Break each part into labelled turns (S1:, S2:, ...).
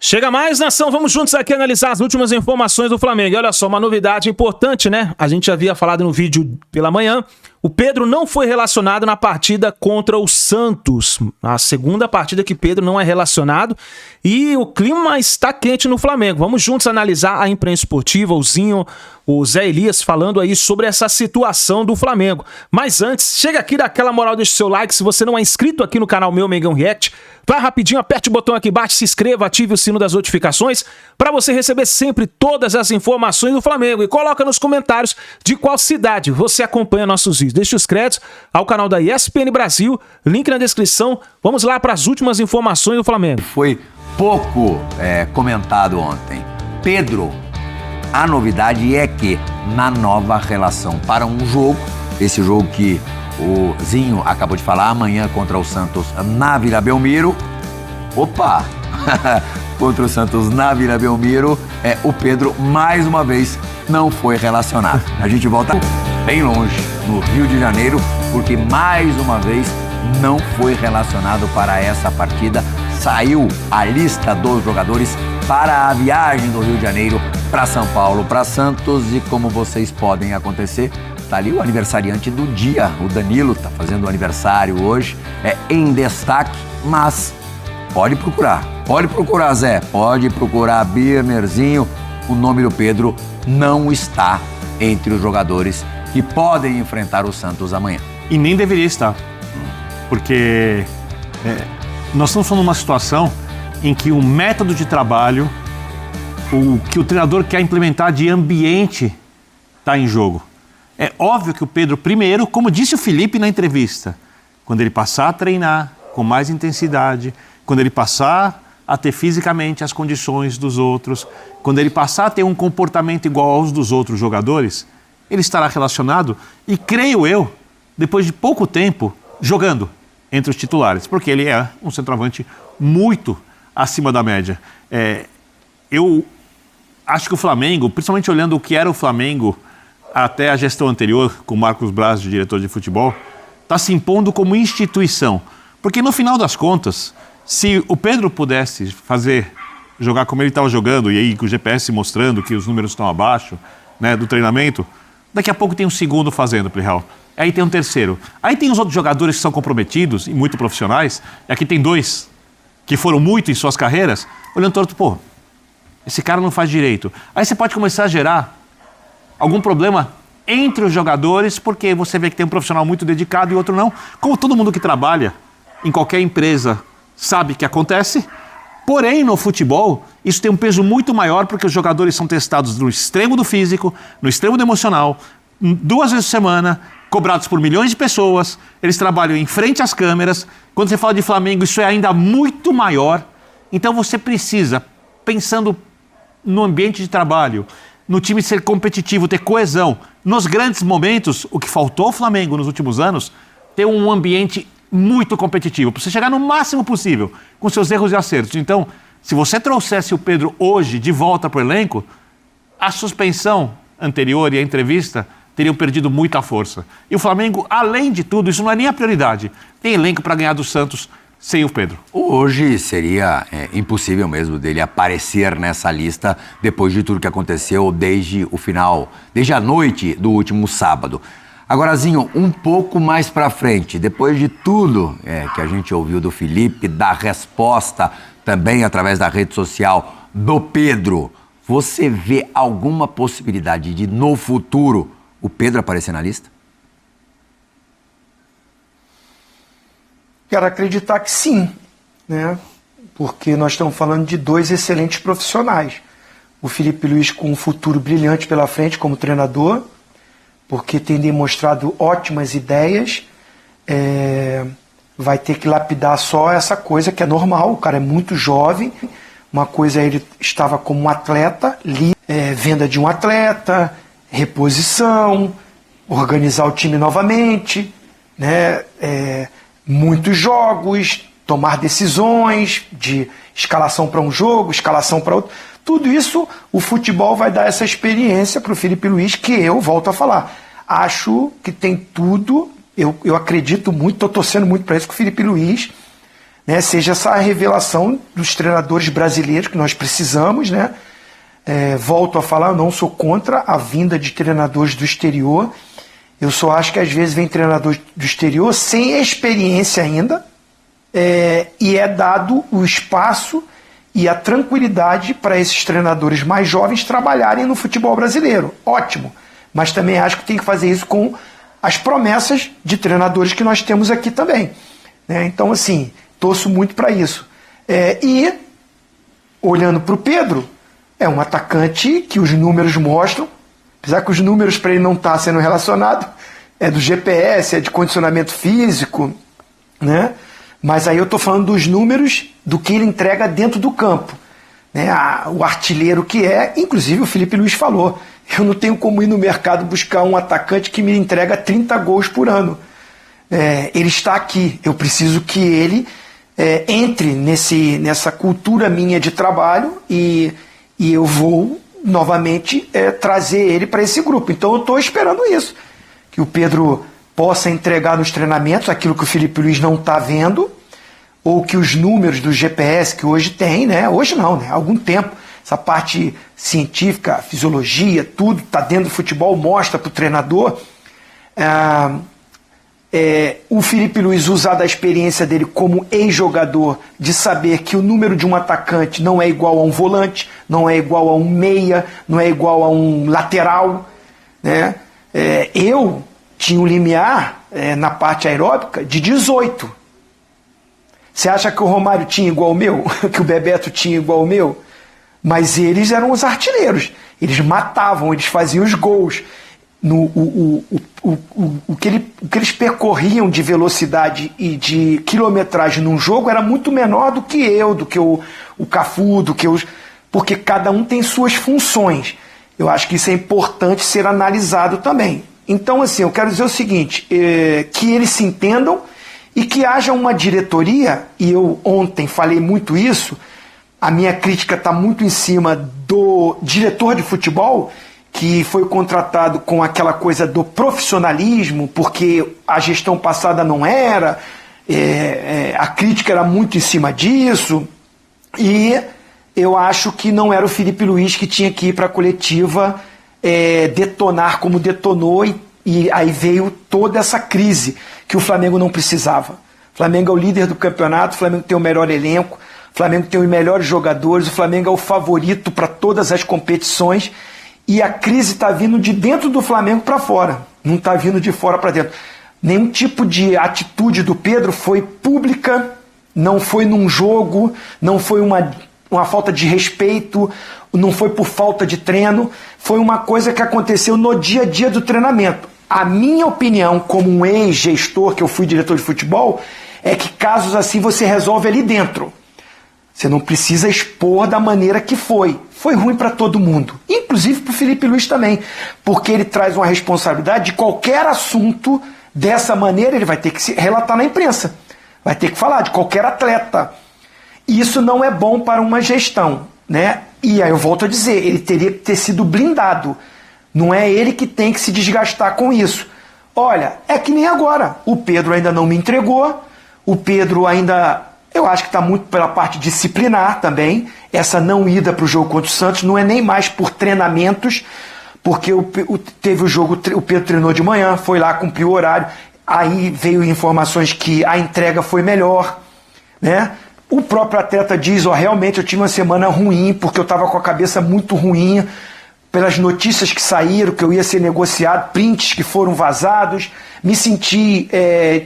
S1: Chega mais, nação, vamos juntos aqui analisar as últimas informações do Flamengo. E olha só, uma novidade importante, né? A gente já havia falado no vídeo pela manhã. O Pedro não foi relacionado na partida contra o Santos. A segunda partida que Pedro não é relacionado. E o clima está quente no Flamengo. Vamos juntos analisar a imprensa esportiva, o Zinho, o Zé Elias falando aí sobre essa situação do Flamengo. Mas antes, chega aqui, dá aquela moral, deixa o seu like. Se você não é inscrito aqui no canal meu, Mengão React, vai rapidinho, aperte o botão aqui embaixo, se inscreva, ative o sino das notificações para você receber sempre todas as informações do Flamengo. E coloca nos comentários de qual cidade você acompanha nossos vídeos. Deixe os créditos ao canal da ESPN Brasil, link na descrição. Vamos lá para as últimas informações do Flamengo.
S2: Foi pouco comentado ontem. Pedro, a novidade é que na nova relação para um jogo, esse jogo que o Zinho acabou de falar, amanhã contra o Santos na Vila Belmiro. Opa! Contra o Santos na Vila Belmiro, o Pedro mais uma vez não foi relacionado. A gente volta bem longe, no Rio de Janeiro, porque mais uma vez não foi relacionado para essa partida. Saiu a lista dos jogadores para a viagem do Rio de Janeiro para São Paulo, para Santos. E como vocês podem acontecer, tá ali o aniversariante do dia, o Danilo, tá fazendo aniversário hoje, em destaque, mas pode procurar, Zé, pode procurar Birnerzinho, o nome do Pedro não está entre os jogadores que podem enfrentar o Santos amanhã.
S3: E nem deveria estar, porque nós estamos falando de uma situação em que o método de trabalho, o que o treinador quer implementar de ambiente está em jogo. É óbvio que o Pedro, primeiro, como disse o Felipe na entrevista, quando ele passar a treinar com mais intensidade, quando ele passar a ter fisicamente as condições dos outros, quando ele passar a ter um comportamento igual aos dos outros jogadores, ele estará relacionado e, creio eu, depois de pouco tempo, jogando entre os titulares, porque ele é um centroavante muito acima da média. Eu acho que o Flamengo, principalmente olhando o que era o Flamengo até a gestão anterior, com o Marcos Braz, de diretor de futebol, está se impondo como instituição. Porque no final das contas, se o Pedro pudesse jogar como ele estava jogando, e aí com o GPS mostrando que os números estão abaixo, né, do treinamento, daqui a pouco tem um segundo fazendo, Plihal. Aí tem um terceiro. Aí tem os outros jogadores que são comprometidos e muito profissionais, e aqui tem dois que foram muito em suas carreiras, olhando torto, pô, esse cara não faz direito. Aí você pode começar a gerar algum problema entre os jogadores, porque você vê que tem um profissional muito dedicado e outro não. Como todo mundo que trabalha em qualquer empresa sabe que acontece, porém no futebol isso tem um peso muito maior, porque os jogadores são testados no extremo do físico, no extremo do emocional, 2 vezes por semana, cobrados por milhões de pessoas, eles trabalham em frente às câmeras. Quando você fala de Flamengo, isso é ainda muito maior. Então você precisa, pensando no ambiente de trabalho, no time ser competitivo, ter coesão, nos grandes momentos, o que faltou ao Flamengo nos últimos anos, ter um ambiente muito competitivo, para você chegar no máximo possível, com seus erros e acertos. Então, se você trouxesse o Pedro hoje de volta para o elenco, a suspensão anterior e a entrevista teriam perdido muita força. E o Flamengo, além de tudo, isso não é nem a prioridade, tem elenco para ganhar do Santos sem o Pedro.
S2: Hoje seria impossível mesmo dele aparecer nessa lista depois de tudo que aconteceu desde a noite do último sábado. Agora, Zinho, um pouco mais pra frente, depois de tudo que a gente ouviu do Felipe, da resposta também através da rede social do Pedro, você vê alguma possibilidade de, no futuro, o Pedro aparecer na lista?
S4: Quero acreditar que sim, né? Porque nós estamos falando de 2 excelentes profissionais. O Felipe Luiz com um futuro brilhante pela frente como treinador, porque tem demonstrado ótimas ideias, vai ter que lapidar só essa coisa que é normal, o cara é muito jovem, uma coisa ele estava como um atleta, venda de um atleta, reposição, organizar o time novamente, né? Muitos jogos, tomar decisões de escalação para um jogo, escalação para outro. Tudo isso, o futebol vai dar essa experiência para o Felipe Luiz, que eu volto a falar. Acho que tem tudo, eu acredito muito, estou torcendo muito para isso, que o Felipe Luiz né, seja essa revelação dos treinadores brasileiros que nós precisamos, né? Volto a falar, eu não sou contra a vinda de treinadores do exterior. Eu só acho que às vezes vem treinador do exterior sem experiência ainda, e é dado o espaço e a tranquilidade para esses treinadores mais jovens trabalharem no futebol brasileiro. Ótimo, mas também acho que tem que fazer isso com as promessas de treinadores que nós temos aqui também, né? Então, assim, torço muito para isso. E, olhando para o Pedro, é um atacante que os números mostram, apesar que os números para ele não estar sendo relacionado, é do GPS, é de condicionamento físico, né? Mas aí eu estou falando dos números do que ele entrega dentro do campo, né? O artilheiro que é, inclusive o Felipe Luiz falou, eu não tenho como ir no mercado buscar um atacante que me entrega 30 gols por ano. Ele está aqui, eu preciso que ele entre nessa cultura minha de trabalho e eu vou novamente trazer ele para esse grupo. Então eu estou esperando isso, que o Pedro possa entregar nos treinamentos aquilo que o Felipe Luiz não está vendo, ou que os números do GPS que hoje tem, né? Hoje não, né? Há algum tempo, essa parte científica, fisiologia, tudo está dentro do futebol, mostra para o treinador. O Felipe Luiz usar da experiência dele como ex-jogador, de saber que o número de um atacante não é igual a um volante, não é igual a um meia, não é igual a um lateral, né? Eu tinha um limiar na parte aeróbica de 18. Você acha que o Romário tinha igual ao meu? Que o Bebeto tinha igual ao meu? Mas eles eram os artilheiros. Eles matavam, eles faziam os gols. O que eles percorriam de velocidade e de quilometragem num jogo era muito menor do que eu, do que o Cafu, do que os... Porque cada um tem suas funções. Eu acho que isso é importante ser analisado também. Então, assim, eu quero dizer o seguinte, que eles se entendam e que haja uma diretoria, e eu ontem falei muito isso, a minha crítica está muito em cima do diretor de futebol, que foi contratado com aquela coisa do profissionalismo, porque a gestão passada não era, a crítica era muito em cima disso, e eu acho que não era o Felipe Luiz que tinha que ir para a coletiva detonar como detonou, e aí veio toda essa crise que o Flamengo não precisava. O Flamengo é o líder do campeonato, o Flamengo tem o melhor elenco, o Flamengo tem os melhores jogadores, o Flamengo é o favorito para todas as competições, e a crise está vindo de dentro do Flamengo para fora, não está vindo de fora para dentro. Nenhum tipo de atitude do Pedro foi pública, não foi num jogo, não foi uma falta de respeito, não foi por falta de treino, foi uma coisa que aconteceu no dia a dia do treinamento. A minha opinião, como um ex-gestor, que eu fui diretor de futebol, é que casos assim você resolve ali dentro. Você não precisa expor da maneira que foi. Foi ruim para todo mundo, inclusive para o Felipe Luiz também, porque ele traz uma responsabilidade de qualquer assunto dessa maneira, ele vai ter que se relatar na imprensa, vai ter que falar de qualquer atleta. Isso não é bom para uma gestão, né? E aí eu volto a dizer, ele teria que ter sido blindado. Não é ele que tem que se desgastar com isso. Olha, é que nem agora. O Pedro ainda não me entregou. O Pedro ainda, eu acho que está muito pela parte disciplinar também. Essa não ida para o jogo contra o Santos não é nem mais por treinamentos, porque teve o jogo, o Pedro treinou de manhã, foi lá, cumpriu o horário. Aí veio informações que a entrega foi melhor, né? O próprio atleta diz, realmente eu tive uma semana ruim, porque eu estava com a cabeça muito ruim, pelas notícias que saíram, que eu ia ser negociado, prints que foram vazados, me senti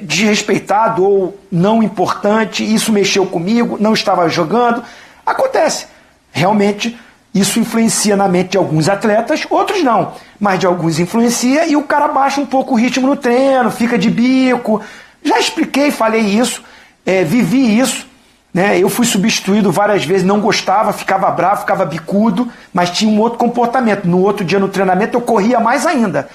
S4: desrespeitado ou não importante, isso mexeu comigo, não estava jogando. Acontece, realmente isso influencia na mente de alguns atletas, outros não, mas de alguns influencia e o cara baixa um pouco o ritmo no treino, fica de bico. Já expliquei, falei isso, vivi isso. Né? Eu fui substituído várias vezes, não gostava, ficava bravo, ficava bicudo, mas tinha um outro comportamento. No outro dia no treinamento eu corria mais ainda.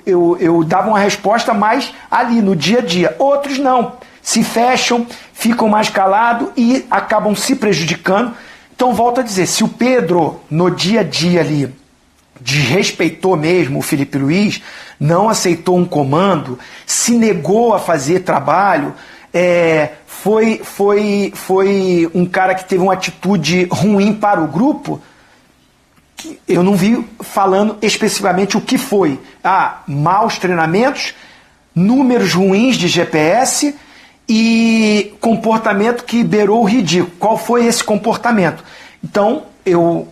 S4: Eu dava uma resposta mais ali, no dia a dia. Outros não, se fecham, ficam mais calados e acabam se prejudicando. Então volto a dizer, se o Pedro no dia a dia ali desrespeitou mesmo o Felipe Luiz, não aceitou um comando, se negou a fazer trabalho, foi um cara que teve uma atitude ruim para o grupo, que eu não vi falando especificamente o que foi. Maus treinamentos, números ruins de GPS e comportamento que beirou o ridículo. Qual foi esse comportamento? Então, eu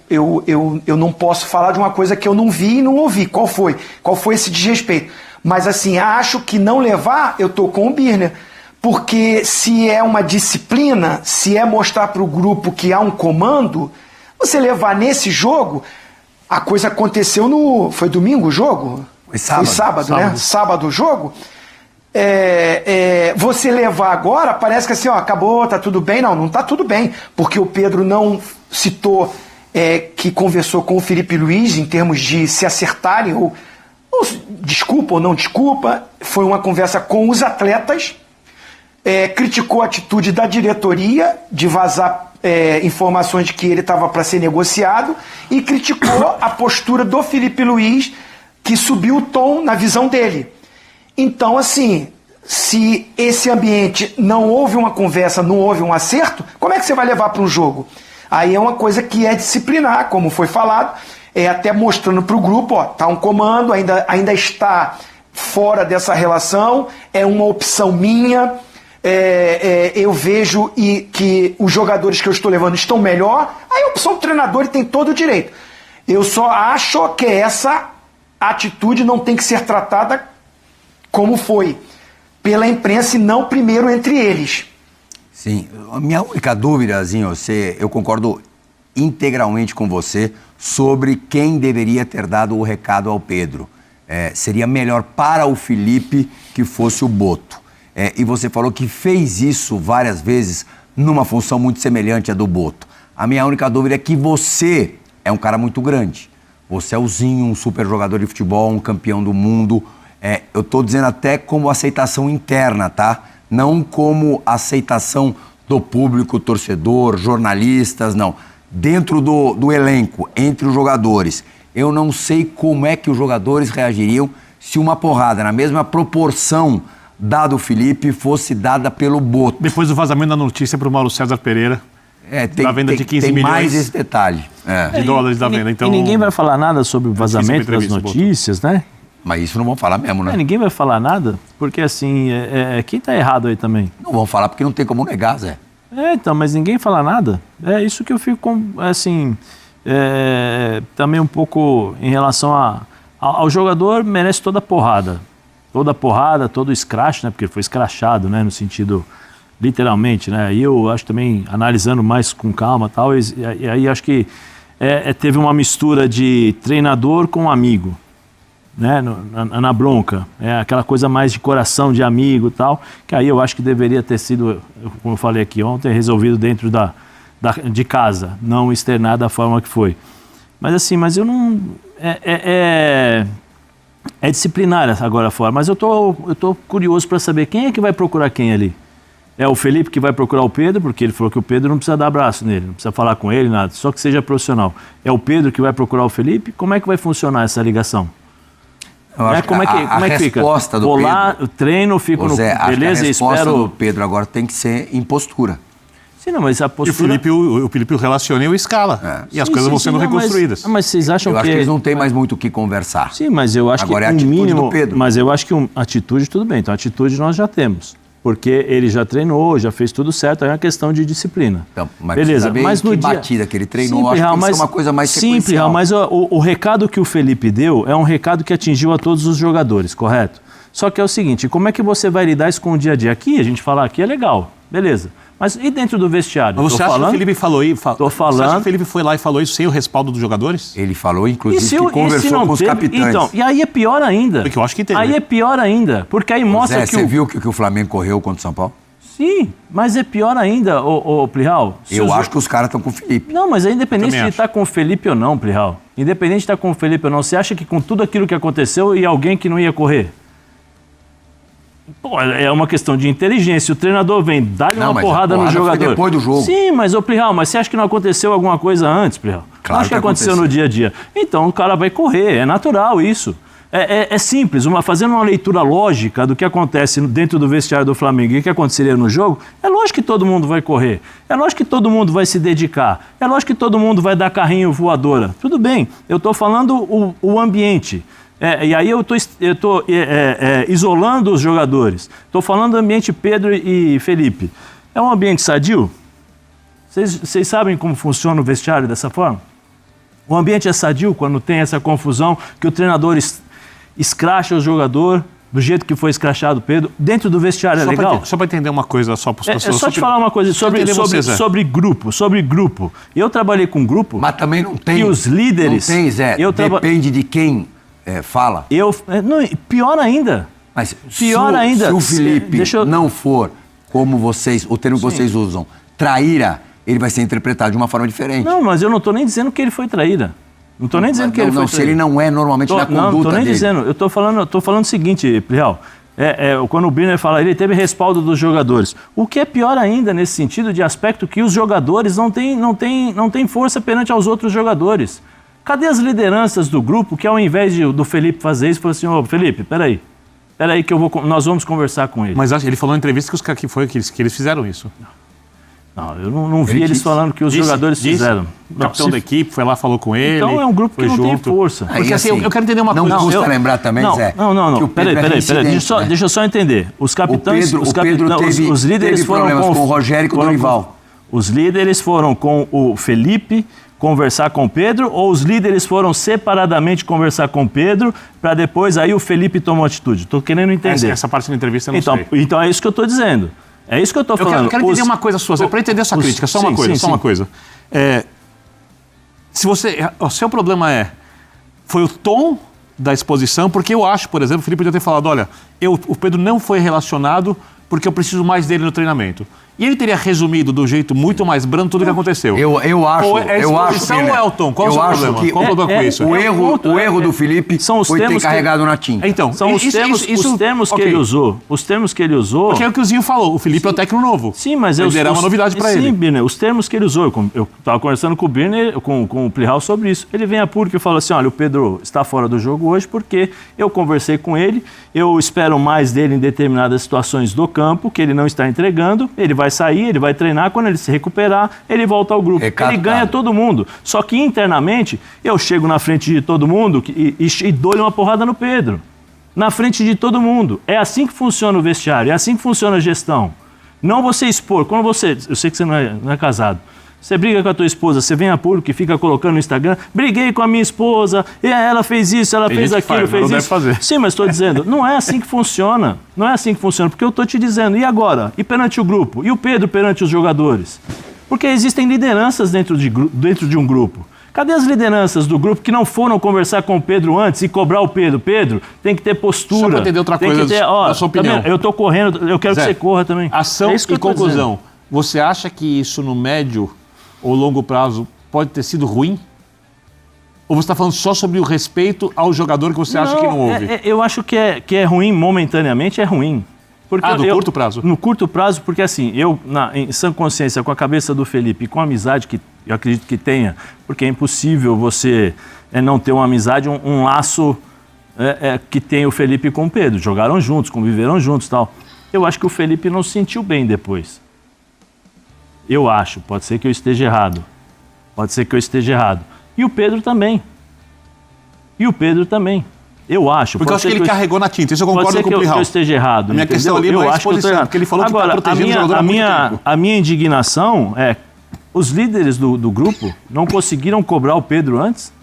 S4: não posso falar de uma coisa que eu não vi e não ouvi. Qual foi? Qual foi esse desrespeito? Mas assim, acho que não levar, eu tô com o Birner. Porque se é uma disciplina, se é mostrar para o grupo que há um comando, você levar nesse jogo, a coisa aconteceu foi domingo o jogo?
S2: Foi sábado.
S4: Foi sábado, né? Sábado o jogo. Você levar agora, parece que assim, acabou, tá tudo bem. Não tá tudo bem, porque o Pedro não citou que conversou com o Felipe Luiz em termos de se acertarem, ou desculpa ou não desculpa, foi uma conversa com os atletas, criticou a atitude da diretoria de vazar informações de que ele estava para ser negociado e criticou a postura do Felipe Luiz, que subiu o tom na visão dele. Então, assim, se esse ambiente não houve uma conversa, não houve um acerto, como é que você vai levar para um jogo? Aí é uma coisa que é disciplinar, como foi falado, até mostrando para o grupo, tá um comando, ainda está fora dessa relação, é uma opção minha, eu vejo que os jogadores que eu estou levando estão melhor, aí a opção do treinador, ele tem todo o direito. Eu só acho que essa atitude não tem que ser tratada como foi, pela imprensa e não primeiro entre eles.
S2: Sim, a minha única dúvida, Zinho, eu concordo integralmente com você sobre quem deveria ter dado o recado ao Pedro. Seria melhor para o Felipe que fosse o Boto. E você falou que fez isso várias vezes numa função muito semelhante à do Boto. A minha única dúvida é que você é um cara muito grande. Você é o Zinho, um super jogador de futebol, um campeão do mundo. Eu estou dizendo até como aceitação interna, tá? Não como aceitação do público, torcedor, jornalistas, não. Dentro do elenco, entre os jogadores. Eu não sei como é que os jogadores reagiriam se uma porrada na mesma proporção dada o Felipe fosse dada pelo Boto.
S3: Depois do vazamento da notícia para o Mauro César Pereira, da venda de 15 milhões.
S2: Tem mais esse detalhe.
S3: De dólares da venda. Então,
S5: e ninguém vai falar nada sobre o vazamento das notícias, né?
S2: Mas isso não vão falar mesmo, né?
S5: Ninguém vai falar nada, porque assim, quem tá errado aí também?
S2: Não vão falar porque não tem como negar, Zé.
S5: Então, mas ninguém fala nada. É isso que eu fico, assim, também um pouco em relação ao jogador, merece toda a porrada. Toda a porrada, todo o escrache, né? Porque ele foi escrachado, né? No sentido, literalmente, né? E eu acho também, analisando mais com calma e tal, e aí acho que teve uma mistura de treinador com amigo. Né, na bronca, aquela coisa mais de coração, de amigo e tal, que aí eu acho que deveria ter sido, como eu falei aqui ontem, resolvido dentro de casa, não externar da forma que foi. Mas assim, eu não... É disciplinar agora fora, mas eu tô curioso para saber quem é que vai procurar quem ali. É o Felipe que vai procurar o Pedro, porque ele falou que o Pedro não precisa dar abraço nele, não precisa falar com ele, nada, só que seja profissional. É o Pedro que vai procurar o Felipe? Como é que vai funcionar essa ligação?
S2: Como é que fica?
S5: Vou lá, treino, fico no... Beleza,
S2: a resposta
S5: espero...
S2: do Pedro agora tem que ser em postura.
S5: Sim, não, mas a postura...
S3: E o Felipe o relaciona e o escala. E as coisas vão sendo reconstruídas.
S5: Mas vocês acham
S2: eu acho que eles não têm mais muito o que conversar.
S5: Sim, mas eu acho
S2: agora
S5: que
S2: é a atitude
S5: mínimo...
S2: do Pedro.
S5: Mas eu acho que atitude, tudo bem. Então, atitude nós já temos. Porque ele já treinou, já fez tudo certo, aí é uma questão de disciplina.
S2: Então, mas
S5: beleza, mas no dia...
S2: batida que ele treinou, acho que tem que ser uma coisa mais sequencial.
S5: Simples, mas o recado que o Felipe deu é um recado que atingiu a todos os jogadores, correto? Só que é o seguinte, como é que você vai lidar isso com o dia a dia? Aqui, a gente falar aqui é legal, beleza. Mas e dentro do vestiário?
S3: Mas você acha que o Felipe falou isso? Você acha que o Felipe foi lá e falou isso sem o respaldo dos jogadores?
S2: Ele falou, inclusive, que conversou com os capitães.
S5: Então, e aí é pior ainda.
S3: Porque eu acho que teve.
S5: Aí é pior ainda, porque aí mostra que
S2: você viu que o Flamengo correu contra o São Paulo?
S5: Sim, mas é pior ainda, ô Plihal.
S2: Eu acho que os caras estão com o Felipe.
S5: Não, mas é independente de estar com o Felipe ou não, Plihal. Independente de estar com o Felipe ou não, você acha que com tudo aquilo que aconteceu ia alguém que não ia correr? Pô, é uma questão de inteligência. O treinador vem, dá-lhe uma porrada no jogador.
S2: Foi depois do jogo.
S5: Sim, mas Plihal, mas você acha que não aconteceu alguma coisa antes, Plihal?
S2: Claro
S5: acho que aconteceu no dia a dia. Então o cara vai correr, é natural isso. É simples, fazendo uma leitura lógica do que acontece dentro do vestiário do Flamengo e o que aconteceria no jogo, é lógico que todo mundo vai correr, é lógico que todo mundo vai se dedicar, é lógico que todo mundo vai dar carrinho voadora. Tudo bem, eu estou falando o ambiente. E aí eu estou isolando os jogadores. Estou falando do ambiente Pedro e Felipe. É um ambiente sadio? Vocês sabem como funciona o vestiário dessa forma? O ambiente é sadio quando tem essa confusão que o treinador escracha o jogador do jeito que foi escrachado o Pedro. Dentro do vestiário é legal?
S3: Só para entender uma coisa, só para as pessoas.
S5: Só te falar uma coisa sobre grupo. Eu trabalhei com grupo.
S2: Mas também não tem.
S5: E os líderes.
S2: Não tem, Zé. Depende de quem fala.
S5: Pior ainda.
S2: Mas
S5: ainda.
S2: Se o Felipe não for como vocês, o termo que vocês usam, traíra, ele vai ser interpretado de uma forma diferente.
S5: Não, mas eu não estou nem dizendo que ele foi traíra. Não estou nem dizendo que ele foi traíra.
S2: Se ele não é normalmente na conduta dele. Não, estou nem dizendo. Eu estou falando o seguinte, Plihal. Quando o Birner fala, ele teve respaldo dos jogadores. O que é pior ainda nesse sentido de aspecto que os jogadores não têm força perante aos outros jogadores. Cadê as lideranças do grupo que ao invés do Felipe fazer isso, falou assim, ô Felipe, peraí que nós vamos conversar com ele.
S3: Mas ele falou em entrevista que eles fizeram isso.
S5: Não, eu não vi eles falando que os jogadores fizeram.
S3: O capitão da equipe foi lá, falou com ele.
S5: Então é um grupo que não tem força.
S3: Porque assim, eu quero entender uma coisa.
S2: Não custa lembrar também, Zé.
S5: Não. Peraí. Deixa eu só entender. Os capitães... os líderes foram
S2: com o Rogério e com o Dorival.
S5: Os líderes foram com o Felipe conversar com o Pedro, ou os líderes foram separadamente conversar com o Pedro, para depois aí o Felipe tomou atitude? Estou querendo entender.
S3: Essa parte da entrevista eu não sei.
S5: Então é isso que eu estou dizendo. É isso que eu estou falando.
S3: Eu quero entender uma coisa sua, para entender a sua crítica, só uma coisa. Se o seu problema foi o tom da exposição, porque eu acho, por exemplo, o Felipe podia ter falado, olha, o Pedro não foi relacionado porque eu preciso mais dele no treinamento. E ele teria resumido do jeito muito mais brando tudo o que aconteceu.
S2: Eu acho.
S3: Ou é exposição ou é o tom? Qual é o seu problema? Qual o problema com isso?
S2: O erro do Felipe foi ter carregado na tinta.
S5: Então, são os termos que ele usou. Os termos que ele usou...
S3: Porque é o que o Zinho falou. O Felipe é o técnico novo.
S5: Sim, mas...
S3: Era uma novidade para ele.
S5: Sim, Birner, os termos que ele usou. Eu estava conversando com o Birner, com o Plihal sobre isso. Ele vem a público e fala assim, olha, o Pedro está fora do jogo hoje porque eu conversei com ele, eu espero mais dele em determinadas situações do campo, que ele não está entregando, ele vai sair, ele vai treinar, quando ele se recuperar, ele volta ao grupo. Ele ganha todo mundo. Só que internamente, eu chego na frente de todo mundo e dou-lhe uma porrada no Pedro. Na frente de todo mundo. É assim que funciona o vestiário, é assim que funciona a gestão. Não você expor. Quando você... Eu sei que você não é casado. Você briga com a tua esposa, você vem a público e fica colocando no Instagram, briguei com a minha esposa, ela fez isso, ela fez aquilo, fez isso. Deve fazer. Sim, mas estou dizendo, não é assim que funciona. Não é assim que funciona, porque eu estou te dizendo, e agora? E perante o grupo? E o Pedro perante os jogadores? Porque existem lideranças dentro de um grupo. Cadê as lideranças do grupo que não foram conversar com o Pedro antes e cobrar o Pedro? Pedro, tem que ter postura. Só
S3: para entender outra coisa da sua opinião.
S5: Eu estou correndo, eu quero que você corra também.
S3: Ação e conclusão. Você acha que isso no médio ou longo prazo pode ter sido ruim? Ou você está falando só sobre o respeito ao jogador que você acha que não houve?
S5: Eu acho que é ruim, momentaneamente é ruim. Porque
S3: curto prazo?
S5: No curto prazo, porque assim, em sã consciência, com a cabeça do Felipe, com a amizade que eu acredito que tenha, porque é impossível você não ter uma amizade, um laço que tem o Felipe com o Pedro. Jogaram juntos, conviveram juntos e tal. Eu acho que o Felipe não se sentiu bem depois. Eu acho, pode ser que eu esteja errado. E o Pedro também. Eu acho.
S3: Porque eu acho que ele carregou na tinta, isso eu concordo com o Plihal.
S5: Pode ser que eu esteja errado.
S3: A minha questão ali não é a exposição, porque ele falou que está protegendo o jogador há muito tempo.
S5: A minha indignação é, os líderes do grupo não conseguiram cobrar o Pedro antes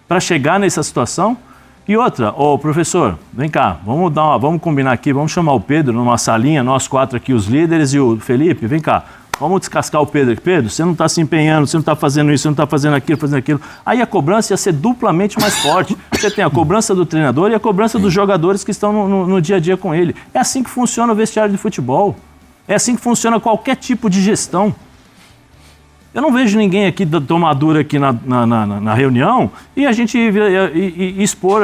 S5: para chegar nessa situação? E outra, professor, vem cá, vamos combinar aqui, vamos chamar o Pedro numa salinha, nós quatro aqui, os líderes e o Felipe, vem cá. Vamos descascar o Pedro aqui. Pedro, você não está se empenhando, você não está fazendo isso, você não está fazendo aquilo. Aí a cobrança ia ser duplamente mais forte. Você tem a cobrança do treinador e a cobrança dos jogadores que estão no dia a dia com ele. É assim que funciona o vestiário de futebol. É assim que funciona qualquer tipo de gestão. Eu não vejo ninguém aqui tomar dura aqui na reunião e a gente expor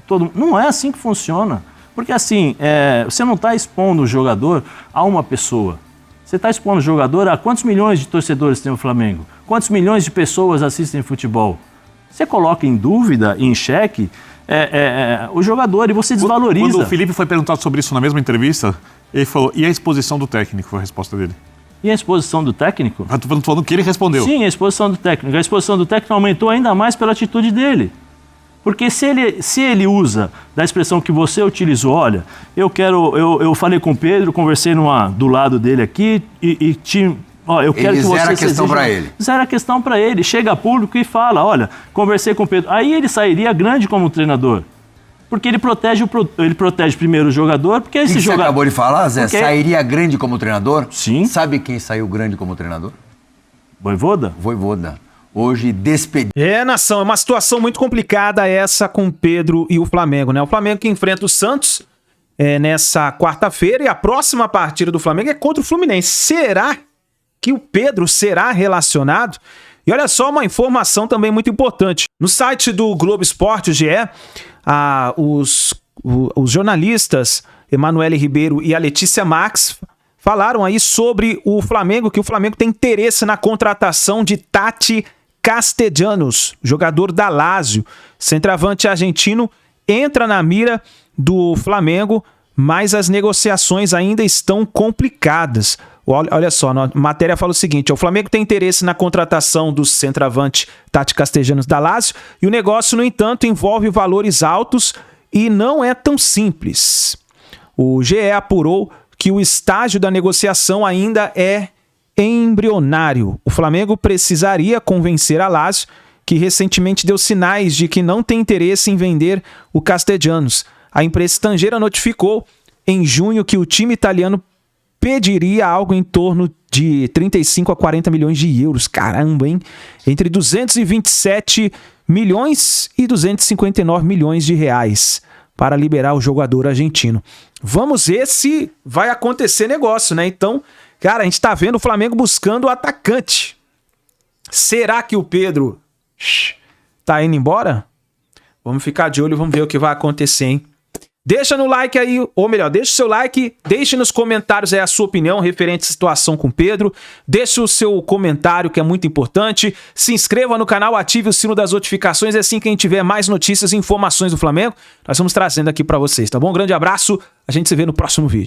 S5: todo mundo. Não é assim que funciona. Porque assim, você não está expondo o jogador a uma pessoa. Você está expondo o jogador a quantos milhões de torcedores tem o Flamengo? Quantos milhões de pessoas assistem futebol? Você coloca em dúvida, em xeque, o jogador e você desvaloriza.
S3: Quando o Felipe foi perguntado sobre isso na mesma entrevista, ele falou, e a exposição do técnico? Foi a resposta dele.
S5: E a exposição do técnico?
S3: Eu tô falando que ele respondeu.
S5: Sim, a exposição do técnico. A exposição do técnico aumentou ainda mais pela atitude dele. Porque se ele usa da expressão que você utilizou, olha, eu falei com o Pedro, conversei do lado dele aqui e eu quero que você...
S2: Zera a questão para ele.
S5: Zera a questão para ele. Chega a público e fala, olha, conversei com o Pedro. Aí ele sairia grande como treinador. Porque ele protege primeiro o jogador, porque esse jogador...
S2: Você acabou de falar, Zé,
S5: porque...
S2: sairia grande como treinador?
S5: Sim.
S2: Sabe quem saiu grande como treinador?
S5: Vojvoda?
S2: Vojvoda. Hoje despedido.
S1: Nação, é uma situação muito complicada essa com o Pedro e o Flamengo, né? O Flamengo que enfrenta o Santos nessa quarta-feira e a próxima partida do Flamengo é contra o Fluminense. Será que o Pedro será relacionado? E olha só uma informação também muito importante. No site do Globo Esporte, o GE, os jornalistas Emanuele Ribeiro e a Letícia Max falaram aí sobre o Flamengo, que o Flamengo tem interesse na contratação de Tati Castellanos, jogador da Lazio. Centroavante argentino entra na mira do Flamengo, mas as negociações ainda estão complicadas. Olha só, a matéria fala o seguinte, o Flamengo tem interesse na contratação do centroavante Tati Castellanos da Lazio e o negócio, no entanto, envolve valores altos e não é tão simples. O GE apurou que o estágio da negociação ainda é embrionário. O Flamengo precisaria convencer a Lazio, que recentemente deu sinais de que não tem interesse em vender o Castellanos. A imprensa estrangeira notificou em junho que o time italiano pediria algo em torno de 35 a 40 milhões de euros. Caramba, hein? Entre 227 milhões e 259 milhões de reais para liberar o jogador argentino. Vamos ver se vai acontecer negócio, né? Então, cara, a gente tá vendo o Flamengo buscando o atacante. Será que o Pedro tá indo embora? Vamos ficar de olho e vamos ver o que vai acontecer, hein? Deixa no like aí, ou melhor, deixa o seu like, deixe nos comentários aí a sua opinião referente à situação com o Pedro, deixe o seu comentário que é muito importante, se inscreva no canal, ative o sino das notificações, assim que a gente tiver mais notícias e informações do Flamengo, nós vamos trazendo aqui pra vocês, tá bom? Um grande abraço, a gente se vê no próximo vídeo.